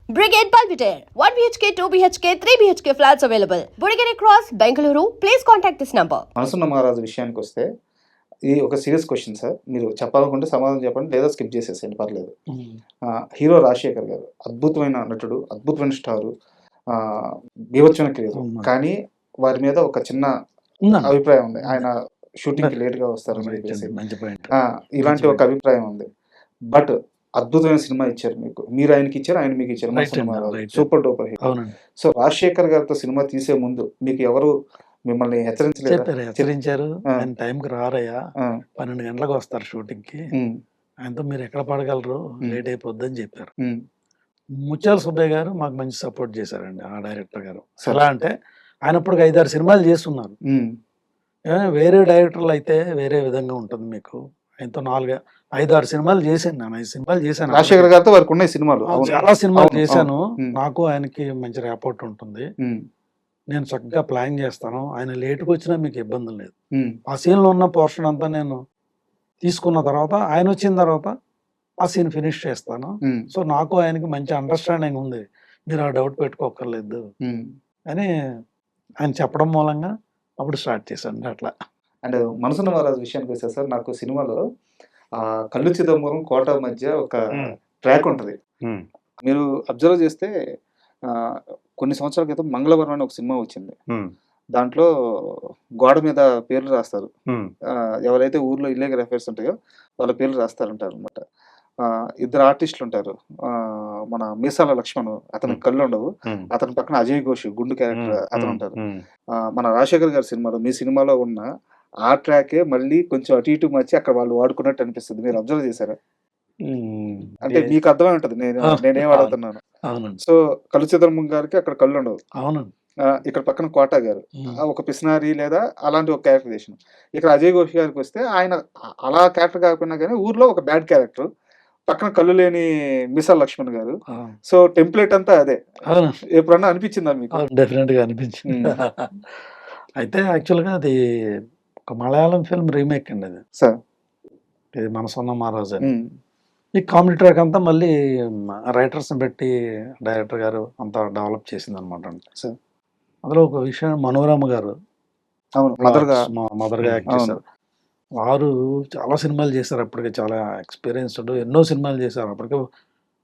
Brigade Palpitaire, 1 BHK, 2 BHK, 3 BHK flats available. Burigere Cross, Bengaluru. Please contact this number. మనసున్న మహారాజు విషయానికి వస్తే ఇది ఒక సీరియస్ క్వశ్చన్ సార్. మీరు చెప్పాలనుకుంటే సమాధానం చెప్పండి, లేదా స్కిప్ చేసేసేయండి, పర్లేదు. హీరో రాజశేఖర్ గారు అద్భుతమైన నటుడు, అద్భుతమైన స్టారు, బీభత్సమైన క్రియేటర్. కానీ వారి మీద ఒక చిన్న అభిప్రాయం ఉంది, ఆయన షూటింగ్కి లేట్గా వస్తారని చెప్పేసి ఇలాంటి ఒక అభిప్రాయం ఉంది. బట్ అద్భుతమైన సినిమా ఇచ్చారు మీకు, మీరు ఆయనకి ఇచ్చారు, ఆయన మీకు ఇచ్చారు. Super duper hit. So Rajasekhar గారితో సినిమా తీసే ముందు మీకు ఎవరు మిమ్మల్ని హెచ్చరించారు? ఆయన టైంకి రారయ్యా, 12 గంటలకు వస్తారు షూటింగ్ కి, ఆయనతో మీరు ఎక్కడ పడగలరు, లేట్ అయిపోద్దని చెప్పారు. ముత్యాల సుబ్బయ్య గారు మాకు మంచి సపోర్ట్ చేశారండి, ఆ డైరెక్టర్ గారు. ఎలా అంటే ఆయన ఇప్పుడు 5-6 సినిమాలు చేస్తున్నారు. వేరే డైరెక్టర్లు అయితే వేరే విధంగా ఉంటుంది. మీకు ఆయనతో 4-5-6 సినిమాలు చేశాను, నేను 5 సినిమాలు చేశాను రాజశేఖర్ గారితో. వారికి ఉన్నాయి సినిమాలు, చాలా సినిమాలు చేశాను. నాకు ఆయనకి మంచి ర్యాపోర్ట్ ఉంటుంది. నేను చక్కగా ప్లాన్ చేస్తాను. ఆయన లేట్గా వచ్చినా మీకు ఇబ్బంది లేదు. ఆ సీన్లో ఉన్న పోర్షన్ అంతా నేను తీసుకున్న తర్వాత, ఆయన వచ్చిన తర్వాత ఆ సీన్ ఫినిష్ చేస్తాను. సో నాకు ఆయనకి మంచి అండర్స్టాండింగ్ ఉంది, మీరు ఆ డౌట్ పెట్టుకోకర్లేదు అని ఆయన చెప్పడం మూలంగా అప్పుడు స్టార్ట్ చేశాను అట్లా. అండ్ మనసున్న మహారాజు విషయానికి వస్తే సార్, నాకు సినిమాలో కళ్ళు చిదంబరం కోట మధ్య ఒక ట్రాక్ ఉంటుంది. మీరు అబ్జర్వ్ చేస్తే కొన్ని సంవత్సరాల క్రితం మంగళవరం అని ఒక సినిమా వచ్చింది. దాంట్లో గోడ మీద పేర్లు రాస్తారు, ఎవరైతే ఊర్లో ఇల్లీగల్ అఫైర్స్ ఉంటాయో వాళ్ళ పేర్లు రాస్తారంటారు అనమాట. 2 ఆర్టిస్టులు ఉంటారు. మన మీసాల లక్ష్మణ్, అతనికి కళ్ళు ఉండవు, అతని పక్కన అజయ్ ఘోష్ గుండు క్యారెక్టర్ అతను ఉంటారు. మన రాజశేఖర్ గారి సినిమాలో, మీ సినిమాలో ఉన్న ఆ ట్రాకే మళ్ళీ కొంచెం అటు ఇటు మార్చి అక్కడ వాళ్ళు వాడుకున్నట్టు అనిపిస్తుంది. మీరు అబ్జర్వ్ చేశారా? అంటే మీకు అర్థమై ఉంటది నేనేం అడుగుతున్నాను. సో కళ్ళు చిదంబరం గారికి అక్కడ కళ్ళు ఉండవు, ఇక్కడ పక్కన కోట గారు ఒక పిస్నారి లేదా అలాంటి ఒక క్యారెక్టరైజేషన్. ఇక్కడ అజయ్ ఘోష్ గారికి వస్తే ఆయన అలా క్యారెక్టర్ కాకపోయినా కానీ ఊర్లో ఒక బ్యాడ్ క్యారెక్టర్, పక్కన కళ్ళు లేని మిసాల్ లక్ష్మణ్ గారు. సో టెంప్లెట్ అంతా అదే. ఎప్పుడన్నా అనిపించిందా మీకు? డెఫినెట్ గా అనిపించింది. అయితే యాక్చువల్గా అది ఒక మలయాళం ఫిల్మ్ రీమేక్ అండి అది సార్. ఇది మనసున్న మహారాజు అని. ఈ కామెడీ ట్రాక్ అంతా మళ్ళీ రైటర్స్ పెట్టి డైరెక్టర్ గారు అంతా డెవలప్ చేసింది అనమాట. అందులో ఒక విషయం, మనోరమ గారు మదర్గా యాక్ట్ చేశారు. వారు చాలా సినిమాలు చేశారు, అప్పటికే చాలా ఎక్స్పీరియన్స్డ్, ఎన్నో సినిమాలు చేశారు. అప్పటికే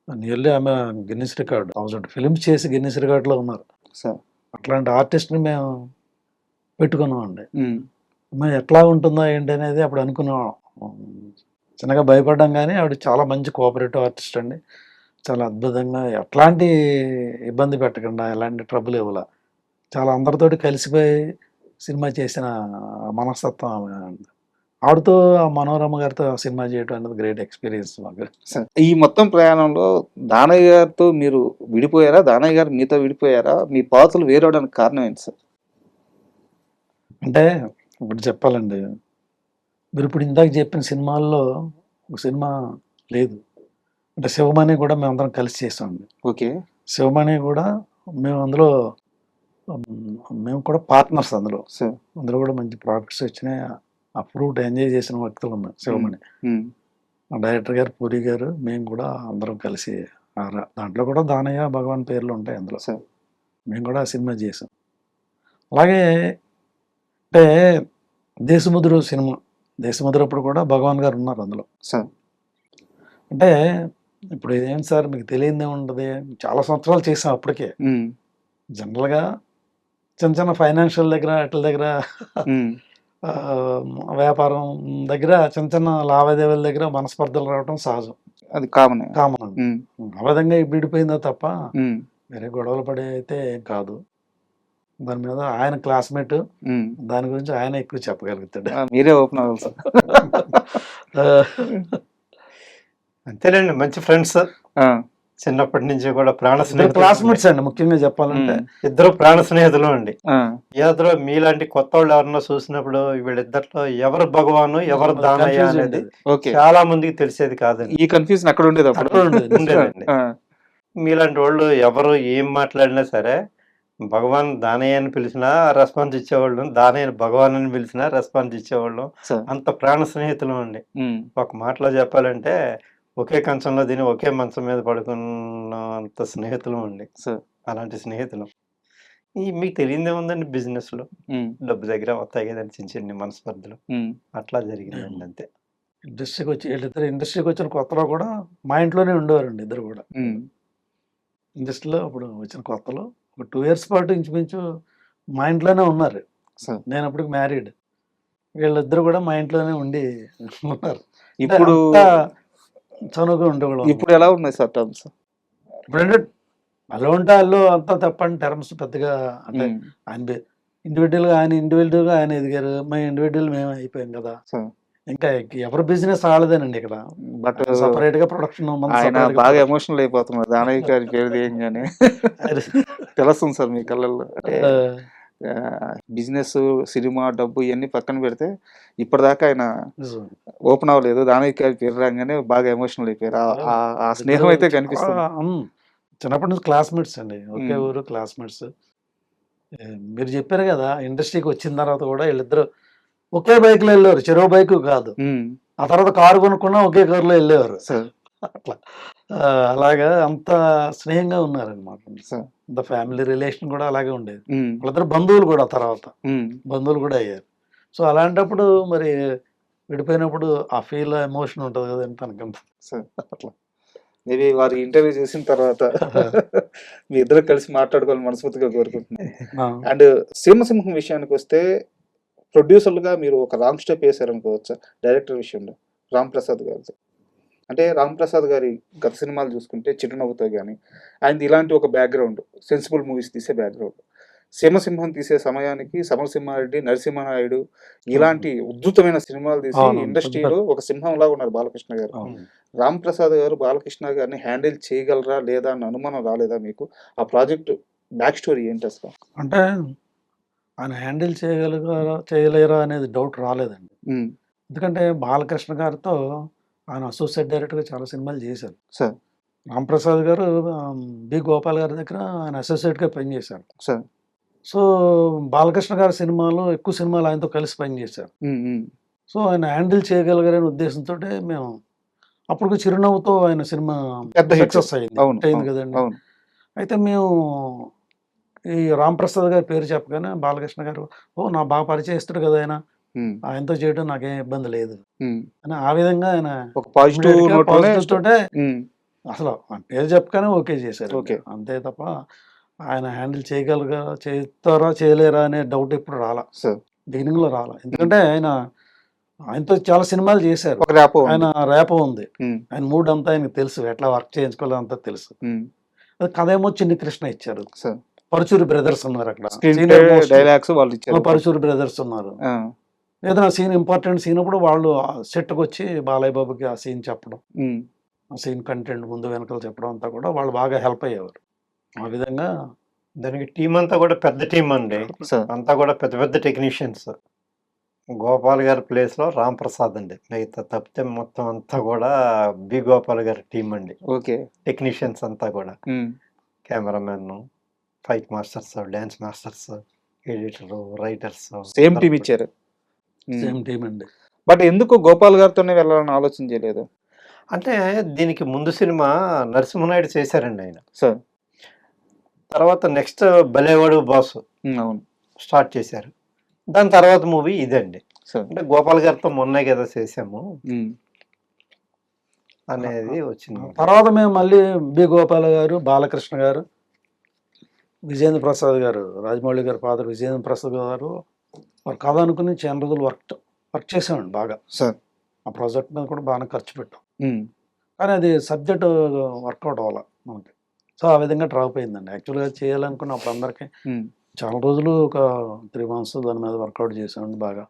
నియర్లీ ఆమె గిన్నిస్ రికార్డ్ 1000 ఫిలిమ్స్ చేసి గిన్నిస్ రికార్డులో ఉన్నారు. అట్లాంటి ఆర్టిస్ట్ని మేము పెట్టుకున్నాం అండి. మేము ఎట్లా ఉంటుందో ఏంటి అనేది అప్పుడు అనుకున్నాం. చిన్నగా భయపడ్డాం, కానీ ఆవిడ చాలా మంచి కోఆపరేటివ్ ఆర్టిస్ట్ అండి. చాలా అద్భుతంగా, ఎట్లాంటి ఇబ్బంది పెట్టకుండా, ఎలాంటి ట్రబుల్ ఇవ్వాల, చాలా అందరితోటి కలిసిపోయి సినిమా చేసిన మనస్తత్వం ఆమె. ఆవిడతో, మనోరమ గారితో సినిమా చేయడం అనేది గ్రేట్ ఎక్స్పీరియన్స్ మాకు. ఈ మొత్తం ప్రయాణంలో దానయ్య గారితో మీరు విడిపోయారా, దానయ్య గారు మీతో విడిపోయారా, మీ పాత్రలు వేరవడానికి కారణం ఏంటి సార్? అంటే ఇప్పుడు చెప్పాలండి, మీరు ఇప్పుడు ఇందాక చెప్పిన సినిమాల్లో ఒక సినిమా లేదు అంటే శివమణి కూడా మేమందరం కలిసి చేసామండి. ఓకే. శివమణి కూడా మేము అందులో మేము కూడా పార్ట్నర్స్ అందులో. అందులో కూడా మంచి ప్రాఫిట్స్ వచ్చినాయి, ఆ ఫ్రూట్ ఎంజాయ్ చేసిన వ్యక్తులు ఉన్నాం. శివమణి డైరెక్టర్ గారు, పూరి గారు, మేము కూడా అందరం కలిసి దాంట్లో కూడా దానయ్య భగవాన్ పేర్లు ఉంటాయి అందులో. మేము కూడా ఆ సినిమా చేసాం. అలాగే అంటే దేశముద్రు సినిమా, దేశముద్రప్పుడు కూడా భగవాన్ గారు ఉన్నారు అందులో. అంటే ఇప్పుడు ఏం సార్ మీకు తెలియదే ఉంటుంది, చాలా సంవత్సరాలు చేసాం అప్పటికే. జనరల్గా చిన్న చిన్న ఫైనాన్షియల్ దగ్గర, అట్ల దగ్గర, వ్యాపారం దగ్గర చిన్న చిన్న లావాదేవీల దగ్గర మనస్పర్ధలు రావడం సహజం, అది కామన్. ఆ విధంగా విడిపోయిందో తప్ప వేరే గొడవలు పడే అయితే ఏం కాదు. దాని మీద ఆయన క్లాస్మేట్, దాని గురించి ఆయన ఎక్కువ చెప్పగలుగుతాడు. మీరే ఓపెన్ అవ్వాలి సార్. అంతేనండి, మంచి ఫ్రెండ్స్, చిన్నప్పటి నుంచి కూడా ప్రాణ స్నేహితులు, క్లాస్మేట్స్ అండి. ముఖ్యంగా చెప్పాలంటే ఇద్దరు ప్రాణ స్నేహితులు అండి. ఏదో మీలాంటి కొత్త వాళ్ళు ఎవరన్నా చూసినప్పుడు వీళ్ళిద్దరిలో ఎవరు భగవాను ఎవరు దానయ్య అనేది చాలా మందికి తెలిసేది కాదండి. ఈ కన్ఫ్యూజన్ అక్కడ ఉండేది, ఉండేదండి. మీలాంటి వాళ్ళు ఎవరు ఏం మాట్లాడినా సరే భగవాన్ దానయ్య అని పిలిచినా రెస్పాన్స్ ఇచ్చేవాళ్ళం, దానయ్య భగవాన్ అని పిలిచినా రెస్పాన్స్ ఇచ్చేవాళ్ళం. అంత ప్రాణ స్నేహితులు అండి. ఒక మాటలో చెప్పాలంటే ఒకే కంచంలో తిని ఒకే మంచం మీద పడుకున్నంత స్నేహితులు అండి. సార్. అలాంటి స్నేహితులు. మీకు తెలియనిదేముందండి బిజినెస్‌లో. డబ్బు దగ్గర వస్తాయి కదండీ చిన్న చిన్ని మనస్పర్ధలు. అట్లా జరిగిందండి అంతే. వీళ్ళిద్దరు ఇండస్ట్రీకి వచ్చిన కొత్తలో కూడా మా ఇంట్లోనే ఉండేవారండి ఇద్దరు కూడా. ఇండస్ట్రీలో అప్పుడు వచ్చిన కొత్తలో ఒక 2 ఇయర్స్ పాటు ఇంచుమించు మా ఇంట్లోనే ఉన్నారు. సార్. నేను అప్పటికి మ్యారీడ్. వీళ్ళిద్దరు కూడా మా ఇంట్లోనే ఉండి ఉన్నారు. ఇప్పుడు చనువుగా ఉండేవాళ్ళు. ఇప్పుడు ఎలా ఉన్నాయి సార్ టర్మ్స్? ఇప్పుడంటే అలా ఉంటే వాళ్ళు అంతా తప్పని టర్మ్స్ పెద్దగా అంటే ఆయన ఇండివిజువల్గా ఆయన ఎదిగారు, మేము ఇండివిజువల్ మేము అయిపోయాం కదా. ఇంకా ఎవరి బిజినెస్ ఆడదేనండి ఇక్కడ. బట్ సపరేట్ గా ప్రొడక్షన్ ఆయన బాగా ఎమోషనల్ అయిపోతున్నారు దానయ్య గారి పేరు తీయంగానే. తెలుస్తుంది సార్ మీ కళ్ళల్లో. అంటే బిజినెస్, సినిమా, డబ్బు ఇవన్నీ పక్కన పెడితే ఇప్పటిదాకా ఆయన ఓపెన్ అవ్వలేదు. దానయ్య గారి పేరు రాగానే బాగా ఎమోషనల్ అయిపోయారు. ఆ స్నేహం అయితే కనిపిస్తుంది. చిన్నప్పటి నుంచి క్లాస్మేట్స్ అండి, ఒకే ఊరు క్లాస్మేట్స్. మీరు చెప్పారు కదా ఇండస్ట్రీకి వచ్చిన తర్వాత కూడా వీళ్ళిద్దరు ఒకే బైక్ లో వెళ్ళేవారు, చెరో బైక్ కాదు. ఆ తర్వాత కారు కొనుక్కున్నా ఒకే కారులో వెళ్ళేవారు. అట్లా అలాగా అంత స్నేహంగా ఉన్నారనమాట. అంత ఫ్యామిలీ రిలేషన్ కూడా అలాగే ఉండేది. వాళ్ళిద్దరు బంధువులు కూడా తర్వాత బంధువులు కూడా అయ్యారు. సో అలాంటప్పుడు మరి విడిపోయినప్పుడు ఆ ఫీల్ ఎమోషన్ ఉంటుంది కదండి తనకంత. అట్లా మేబీ వారి ఇంటర్వ్యూ చేసిన తర్వాత మీ ఇద్దరు కలిసి మాట్లాడుకోవాలని మనస్ఫూర్తిగా కోరుకుంటున్నాను. అండ్ సింహసింహం విషయానికి వస్తే ప్రొడ్యూసర్లుగా మీరు ఒక రాంగ్ స్టెప్ వేశారనుకోవచ్చా డైరెక్టర్ విషయంలో? రామ్ ప్రసాద్ గారు అంటే రామ్ ప్రసాద్ గారి గత సినిమాలు చూసుకుంటే చిరునవ్వుతో కానీ ఆయనది ఇలాంటి ఒక బ్యాక్గ్రౌండ్, సెన్సిబుల్ మూవీస్ తీసే బ్యాక్గ్రౌండ్. సింహసింహం తీసే సమయానికి సమరసింహారెడ్డి, నరసింహనాయుడు ఇలాంటి ఉద్ధృతమైన సినిమాలు తీసి ఇండస్ట్రీలో ఒక సింహంలా ఉన్నారు బాలకృష్ణ గారు. రామ్ ప్రసాద్ గారు బాలకృష్ణ గారిని హ్యాండిల్ చేయగలరా లేదా అన్న అనుమానం రాలేదా మీకు? ఆ ప్రాజెక్ట్ బ్యాక్ స్టోరీ ఏంటి అసలు? అంటే ఆయన హ్యాండిల్ చేయలేరా అనేది డౌట్ రాలేదండి. ఎందుకంటే బాలకృష్ణ గారితో ఆయన అసోసియేట్ డైరెక్టర్గా చాలా సినిమాలు చేశారు. సార్. రామ్ ప్రసాద్ గారు బి గోపాల్ గారి దగ్గర ఆయన అసోసియేట్గా పనిచేశారు. సార్. సో బాలకృష్ణ గారి సినిమాలు ఎక్కువ సినిమాలు ఆయనతో కలిసి పనిచేశారు. సో ఆయన హ్యాండిల్ చేయగలిగారనే ఉద్దేశంతో మేము అప్పుడు చిరునవ్వుతో ఆయన సినిమా సక్సెస్ అయింది కదండి. అయితే మేము ఈ రామ్ ప్రసాద్ గారి పేరు చెప్పగానే బాలకృష్ణ గారు నా బాగా పరిచయస్తుడు కదా ఆయనతో చేయడం నాకేం ఇబ్బంది లేదు అని ఆ విధంగా ఆయన పాజిటివ్ తోటే అసలు పేరు చెప్పగానే ఓకే చేశారు. అంతే తప్ప ఆయన హ్యాండిల్ చేస్తారా చేయలేరా అనే డౌట్ ఎప్పుడు రాలా, బిగినింగ్ లో రాలా. ఎందుకంటే ఆయనతో చాలా సినిమాలు చేశారు, ఆయన రేపో ఉంది, ఆయన మూడ్ అంతా ఆయనకు తెలుసు, ఎట్లా వర్క్ చేయించుకోవాలో అంతా తెలుసు. కథ ఏమో చిన్ని కృష్ణ ఇచ్చారు, పరుచూరి బ్రదర్స్ ఉన్నారు అక్కడ, పరుచూరి బ్రదర్స్ ఉన్నారు. ఏదైనా సీన్ ఇంపార్టెంట్ సీన్ అప్పుడు వాళ్ళు సెట్కి వచ్చి బాలయ్య బాబుకి ఆ సీన్ చెప్పడం, ఆ సీన్ కంటెంట్ ముందు వెనకాల చెప్పడం అంతా కూడా వాళ్ళు బాగా హెల్ప్ అయ్యేవారు. ఆ విధంగా దానికి టీం అంతా కూడా పెద్ద టీం అండి, అంతా కూడా పెద్ద పెద్ద టెక్నీషియన్స్. గోపాల్ గారి ప్లేస్ లో రామ్ ప్రసాద్ అండి, మిగతా తప్పితే మొత్తం అంతా కూడా బి గోపాల్ గారి టీం అండి. టెక్నీషియన్స్ అంతా కూడా cameraman, fight masters, dance masters, editor, writers same team ఇచ్చారు. సేమ్ టీం అండి. బట్ ఎందుకు గోపాల్ గారితోనే వెళ్ళాలని ఆలోచన చేయలేదు? అంటే దీనికి ముందు సినిమా నరసింహనాయుడు చేశారండి ఆయన. సార్. తర్వాత నెక్స్ట్ బలేవాడు బాస్ స్టార్ట్ చేశారు. దాని తర్వాత మూవీ ఇదండి. అంటే గోపాల్ గారితో మొన్నే కదా చేసాము అనేది వచ్చింది. తర్వాత మేము మళ్ళీ బి గోపాల్ గారు, బాలకృష్ణ గారు, విజేంద్ర ప్రసాద్ గారు, రాజమౌళి గారి ఫాదర్ విజేంద్ర ప్రసాద్ గారు వారు కథ అనుకుని చాలా రోజులు వర్క్ చేసామండి బాగా. సార్. ఆ ప్రాజెక్ట్ మీద కూడా బాగా ఖర్చు పెట్టాం, కానీ అది సబ్జెక్ట్ వర్కౌట్ అవ్వాలి మనకి. సో ఆ విధంగా డ్రాప్ అయిందండి. యాక్చువల్గా చేయాలనుకున్న అప్పుడు అందరికీ చాలా రోజులు ఒక 3 months దాని మీద వర్కౌట్ చేసామండి బాగా.